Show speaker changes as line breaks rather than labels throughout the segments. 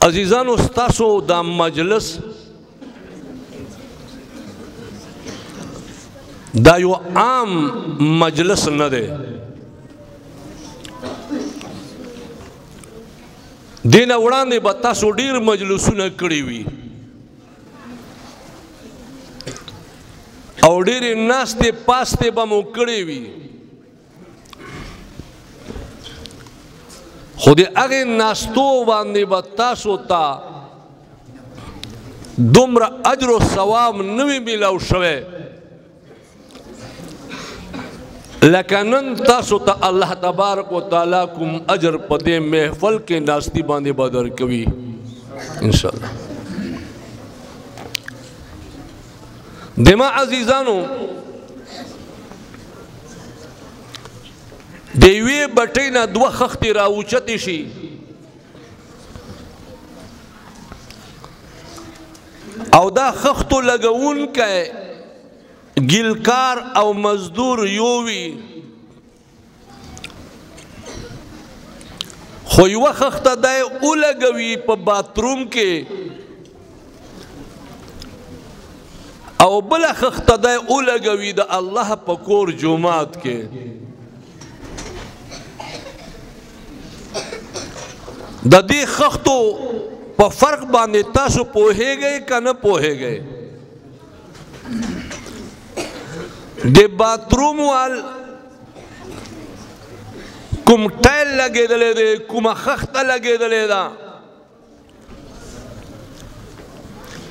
عزیزانو ستاسو دا مجلس دا یو عام مجلس نه دی دینه وړاندې به تاسو ډیر مجلسونه کړي وي او ډیرې ناستې پاستې به مو کړې وي خو د هغې ناستو باندې به تاسو ته دومره اجر و ثواب نه وي میلاو شوی لکه نن تاسو ته الله تبارک وتعالی کوم اجر په دې محفل کې ناستي باندې به درکوي انشاءالله. دما عزیزانو د یوې بټۍ نه دوه خښتې راوچتې شي او دا خښتو لګونکی ګیلکار او مزدور یو وي خو یوه خښته دی ولګوي په باتروم کې او بله خښته دی ولګوي د الله په کور جومات کې د دې خښتو په فرق باندې تاسو پوهیږئ که نه پوهیږئ د باتروم وال کوم ټایل لګېدلی دی کومه خښته لګېدلی ده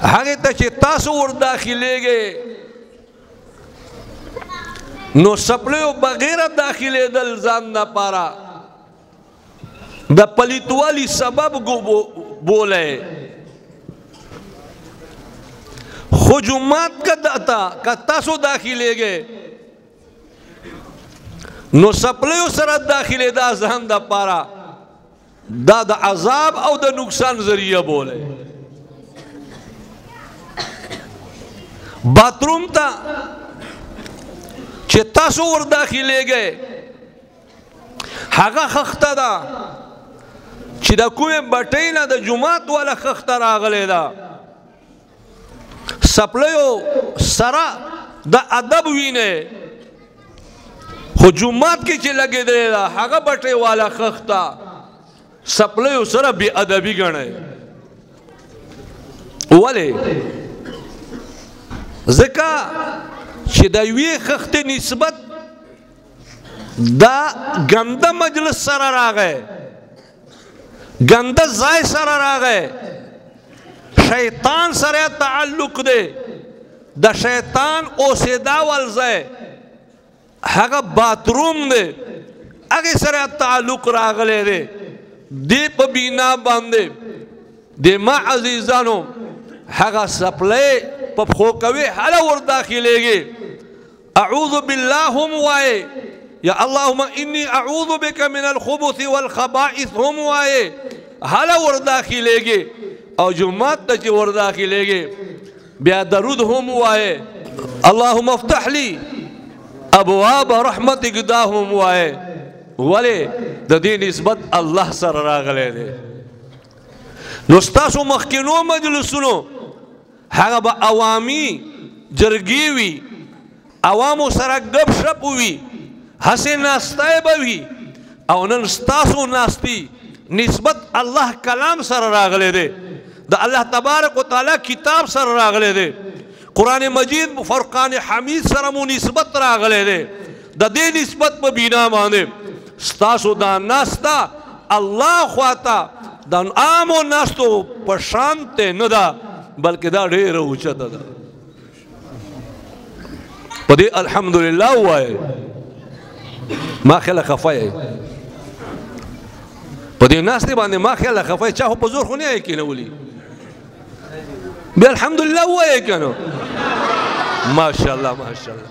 هغې ته چې تاسو ور داخلیږئ نو سپلیو بغیره داخلېدل ځان دپاره د پلیتوالي سبب بولئ خو جماعت که تاسو داخلېږئ نو سپلیو سره داخلېدا ځان دپاره دا د عذاب او د نقصان ذریعه بولئ باتروم ته چې تاسو ور داخلېږئ هغه خښته ده چې د کومې بټۍ نه د جومات والا خښته راغلی ده سپلیو سره د ادب وینئ خو جومات کې چې لګېدلی ده هغه بټۍ والا خښته سپلیو سره بې ادبي ګڼئ ولې ځکه چې د یوې خښتې نسبت دا ګنده مجلس سره راغی ګنده ځای سره راغی شیطان سره تعلق دی د شیطان اوسېدا ول ځای هغه باتروم دی هغې سره تعلق راغلی دی دې په بنا باندې د ما عزیزانو هغه سپلی په پښو کوي هله ور داخلېږي اعوذ بالله هم وایې یا اللهم انی اعوذ بک من الخبث والخبائث هم وایې هله ور داخلېږي او جومات ته چې ور داخلېږي بیا درود هم وایې اللهم افتح لي ابواب رحمتک دا هم وایې ولې د دې نسبت الله سره راغلی دی نو ستاسو مخکینو مجلسونو هغه به عوامي جرګې وي عوامو سره ګپ شپ وي هسې ناستی به وي او نن ستاسو ناستي نسبت الله کلام سره راغلی دی د الله تبارک وتعالی کتاب سره راغلی دی قرآن مجید فرقان حمید سره مو نسبت راغلی دی د دې نسبت په بنا باندې ستاسو دا ناسته الله خواته د عامو ناستو په شانته نه ده بلکې دا ډېره اوچته ده په دې الحمدلله ووایئ ما خیاله خفه یې په دې ناستې باندې ما خیاله خفه یې چا خو په زور خو نه یې کېنولي بیا الحمدلله ووایئ که نه ماشاءالله ماشاءالله